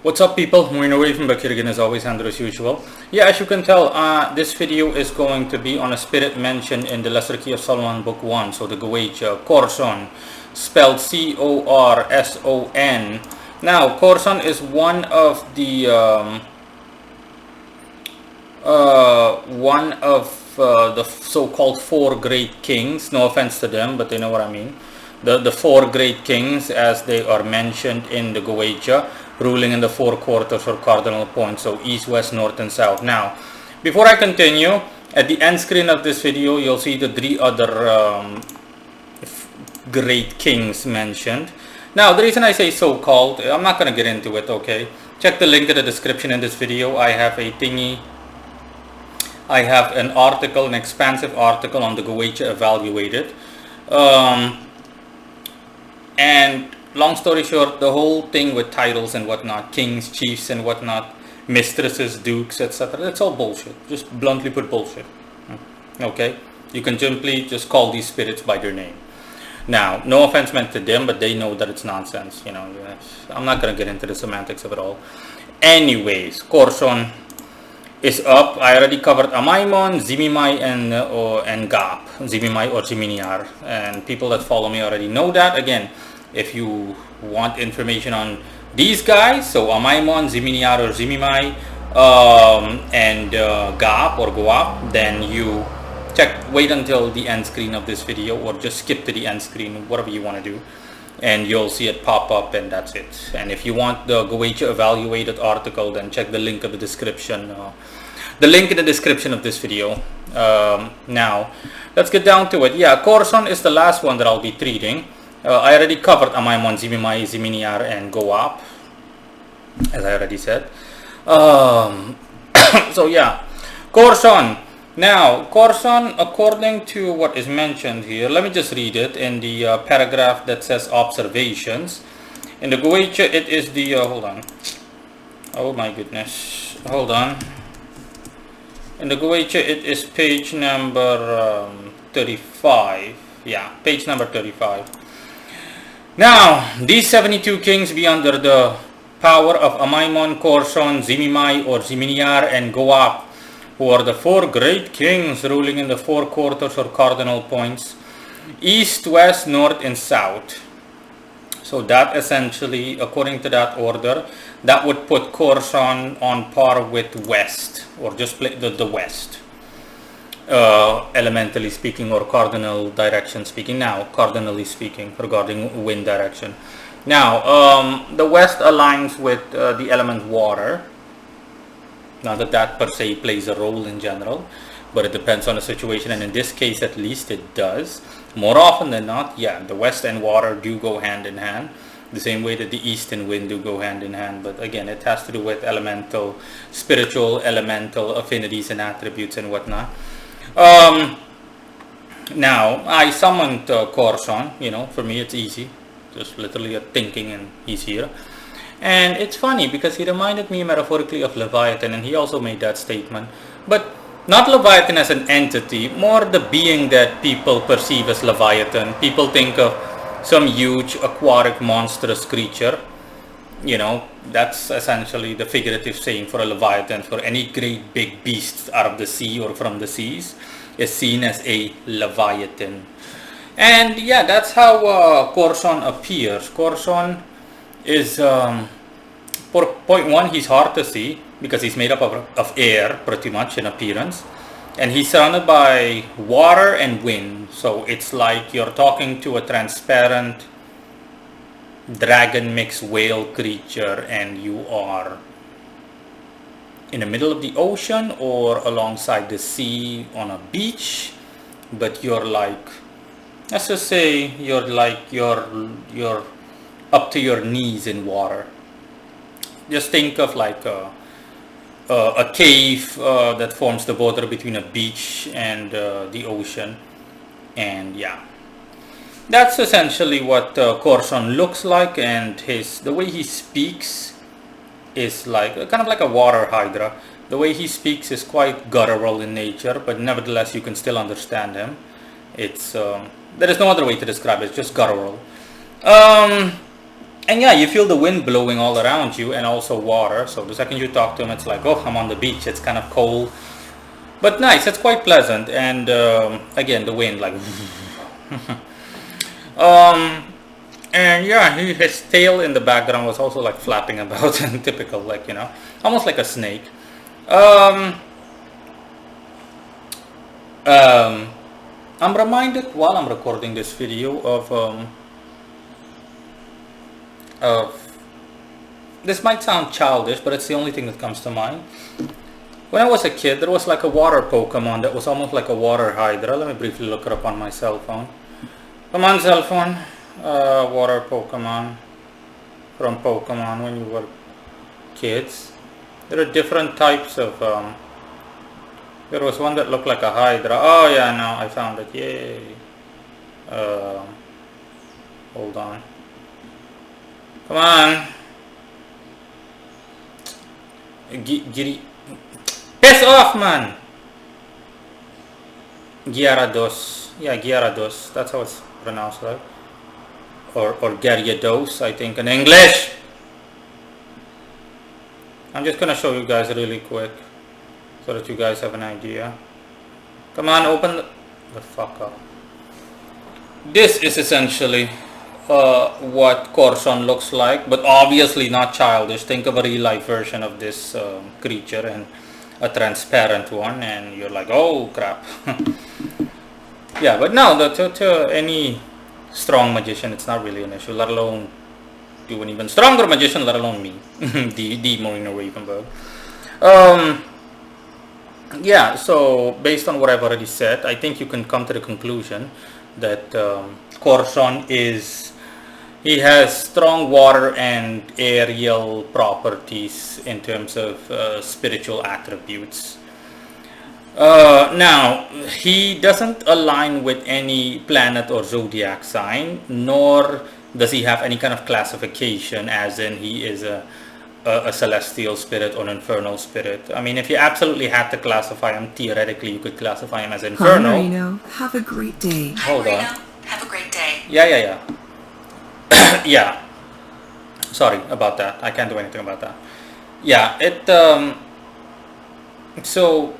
What's up, people? Marina Way from back here again as always, Andrew, as usual. Yeah, as you can tell, this video is going to be on a spirit mentioned in the Lesser Key of Solomon Book 1, so the Goetia, Corson, spelled C-O-R-S-O-N. Now, Corson is one of the so-called four great kings. No offense to them, but they know what I mean. The four great kings, as they are mentioned in the Goetia, ruling in the four quarters or cardinal points, so east, west, north, and south. Now, before I continue, at the end screen of this video, you'll see the three other great kings mentioned. Now, the reason I say so-called, I'm not going to get into it, okay? Check the link in the description in this video. I have an article, an expansive article on the Goetia Evaluated. And long story short, the whole thing with titles and whatnot, kings, chiefs and whatnot, mistresses, dukes, etc., that's all bullshit. Just bluntly put, bullshit. Okay? You can simply just call these spirits by their name. Now, no offense meant to them, but they know that it's nonsense. You know, I'm not going to get into the semantics of it all. Anyways, Corson is up. I already covered Amaimon, Zimimai, and Gap. Zimimai or Ziminiar. And people that follow me already know that. Again, if you want information on these guys, so Amaimon, Ziminiar or Zimimai, and Gap or Goap, then you wait until the end screen of this video, or just skip to the end screen, whatever you want to do, and you'll see it pop up, and that's it. And if you want the Goetia Evaluated article, then check the link of the description. The link in the description of this video. Now, let's get down to it. Yeah, Corson is the last one that I'll be treating. I already covered Amaimon, Zimimai, Ziminiar, and Goap, as I already said. So yeah, Corson. Now, Corson, according to what is mentioned here, let me just read it in the paragraph that says observations. In the Goetia, it is the, hold on. Oh my goodness. Hold on. In the Goetia, it is page number 35. Yeah, page number 35. Now, these 72 kings be under the power of Amaimon, Corson, Zimimai or Ziminiar, and Goap, who are the four great kings ruling in the four quarters or cardinal points, east, west, north, and south. So that essentially, according to that order, that would put Corson on par with west, or just the west. Elementally speaking, or cardinal direction speaking. Now, cardinally speaking, regarding wind direction. Now, the west aligns with the element water. Not that that per se plays a role in general, but it depends on the situation, and in this case at least it does. More often than not, yeah, the west and water do go hand in hand, the same way that the east and wind do go hand in hand. But again, it has to do with elemental, spiritual, elemental affinities and attributes and whatnot. Now, I summoned Corson. You know, for me it's easy, just literally a thinking and he's here. And it's funny because he reminded me metaphorically of Leviathan, and he also made that statement. But not Leviathan as an entity, more the being that people perceive as Leviathan. People think of some huge aquatic monstrous creature. You know, that's essentially the figurative saying for a Leviathan. For any great big beast out of the sea or from the seas is seen as a Leviathan. And yeah, that's how Corson appears. Corson is, for point one, he's hard to see because he's made up of air pretty much in appearance, and he's surrounded by water and wind. So it's like you're talking to a transparent dragon mixed whale creature, and you are in the middle of the ocean or alongside the sea on a beach, but you're like, let's just say you're up to your knees in water. Just think of like a cave that forms the border between a beach and the ocean. And yeah, that's essentially what Corson looks like, and the way he speaks is like kind of like a water hydra. The way he speaks is quite guttural in nature, but nevertheless you can still understand him. It's there is no other way to describe it. It's just guttural. And yeah, you feel the wind blowing all around you and also water. So the second you talk to him, it's like, oh, I'm on the beach. It's kind of cold, but nice. It's quite pleasant. And again, the wind, like, um, and yeah, his tail in the background was also like flapping about and typical, like, almost like a snake. Um, um, I'm reminded while I'm recording this video of this might sound childish, but it's the only thing that comes to mind. When I was a kid, there was like a water Pokemon that was almost like a water Hydra. Let me briefly look it up on my cell phone. Come on, cell phone. Water Pokemon from Pokemon when you were kids. There are different types of. There was one that looked like a Hydra. Oh yeah, no, I found it. Yay. Hold on. Come on. Giri. Piss off, man! Gyarados. Yeah, Gyarados. That's how it's pronounced, right? Or Gyarados, I think, in English. I'm just gonna show you guys really quick so that you guys have an idea. Come on, open the fuck up. This is essentially what Corson looks like, but obviously not childish. Think of a real life version of this creature and a transparent one, and you're like, oh crap. Yeah, but no, to any strong magician, it's not really an issue, let alone to an even stronger magician, let alone me, the Marina Ravenberg. Yeah, so based on what I've already said, I think you can come to the conclusion that Corson he has strong water and aerial properties in terms of spiritual attributes. Now, he doesn't align with any planet or zodiac sign, nor does he have any kind of classification, as in he is a celestial spirit or an infernal spirit. I mean, if you absolutely had to classify him, theoretically, you could classify him as infernal. Hi, Marino. Have a great day. Hold on. Have a great day. Yeah. Yeah. Sorry about that. I can't do anything about that. Yeah, so,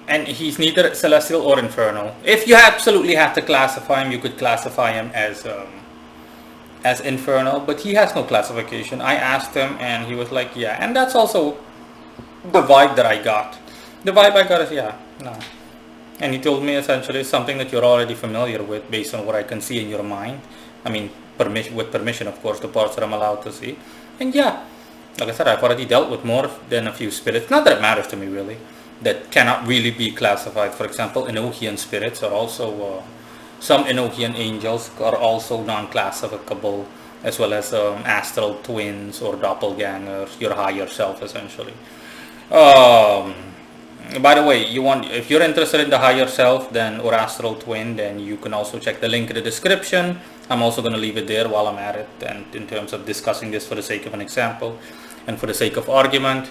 and he's neither celestial or infernal. If you absolutely had to classify him, you could classify him as infernal, but he has no classification. I asked him and he was like, yeah, and that's also the vibe that I got. The vibe I got is, yeah, no. And he told me essentially something that you're already familiar with based on what I can see in your mind. I mean, with permission, of course, the parts that I'm allowed to see. And yeah, like I said, I've already dealt with more than a few spirits. Not that it matters to me, really, that cannot really be classified. For example, Enochian spirits are also, some Enochian angels are also non-classificable, as well as astral twins or doppelgangers, your higher self, essentially. By the way, if you're interested in the higher self or astral twin, then you can also check the link in the description. I'm also going to leave it there while I'm at it, and in terms of discussing this for the sake of an example and for the sake of argument.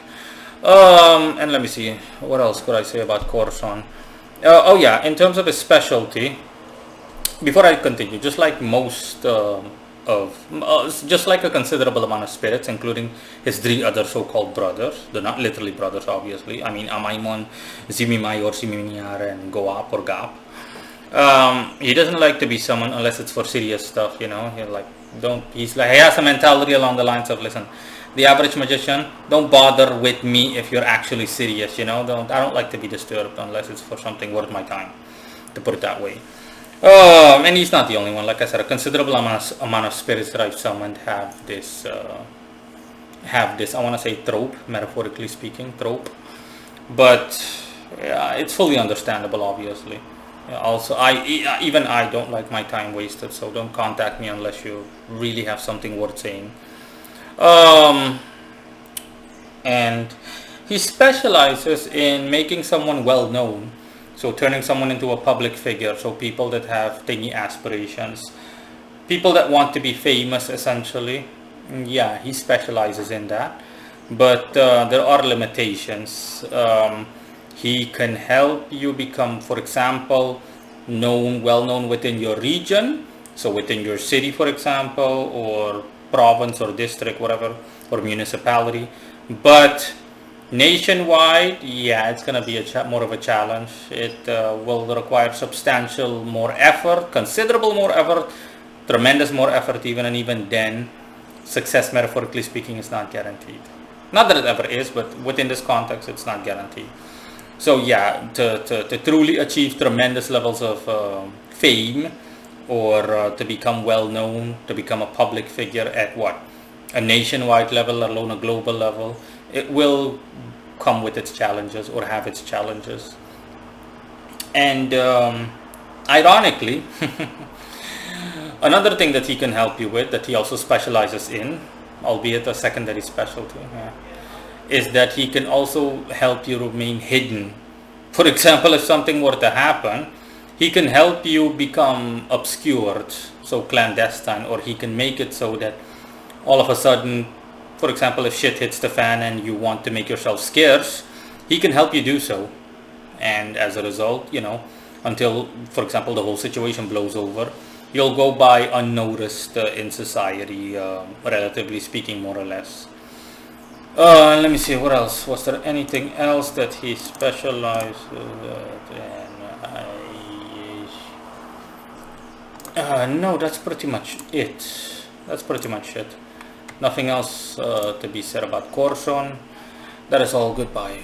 And let me see, what else could I say about Corson? Oh yeah, in terms of his specialty, before I continue, just like most just like a considerable amount of spirits, including his 3 other so-called brothers, they're not literally brothers, obviously. I mean, Amaimon, Zimimayor, Simiminyar, and Goap or Gap. He doesn't like to be summoned unless it's for serious stuff, He has a mentality along the lines of, listen, the average magician, don't bother with me if you're actually serious, I don't like to be disturbed unless it's for something worth my time, to put it that way. And he's not the only one. Like I said, a considerable amount of spirits that I've summoned have this, I want to say trope, metaphorically speaking, trope. But yeah, it's fully understandable, obviously. Also, even I don't like my time wasted, so don't contact me unless you really have something worth saying. And he specializes in making someone well known. So turning someone into a public figure, so people that have thingy aspirations, people that want to be famous, essentially. Yeah, he specializes in that. But there are limitations. He can help you become, for example, well known within your region, so within your city, for example, or province or district, whatever, or municipality. But nationwide, yeah, it's going to be more of a challenge. It will require substantial more effort, considerable more effort, tremendous more effort even, and even then, success, metaphorically speaking, is not guaranteed. Not that it ever is, but within this context, it's not guaranteed. So yeah, to truly achieve tremendous levels of fame, or to become well known, to become a public figure at what? A nationwide level, let alone a global level, it will come with its challenges or have its challenges. And ironically, another thing that he can help you with, that he also specializes in, albeit a secondary specialty, yeah, is that he can also help you remain hidden. For example, if something were to happen, he can help you become obscured, so clandestine, or he can make it so that all of a sudden, for example, if shit hits the fan and you want to make yourself scarce, he can help you do so. And as a result, until, for example, the whole situation blows over, you'll go by unnoticed in society, relatively speaking, more or less. Let me see, what else? Was there anything else that he specialized in? No, that's pretty much it. Nothing else to be said about Corson. That is all. Goodbye.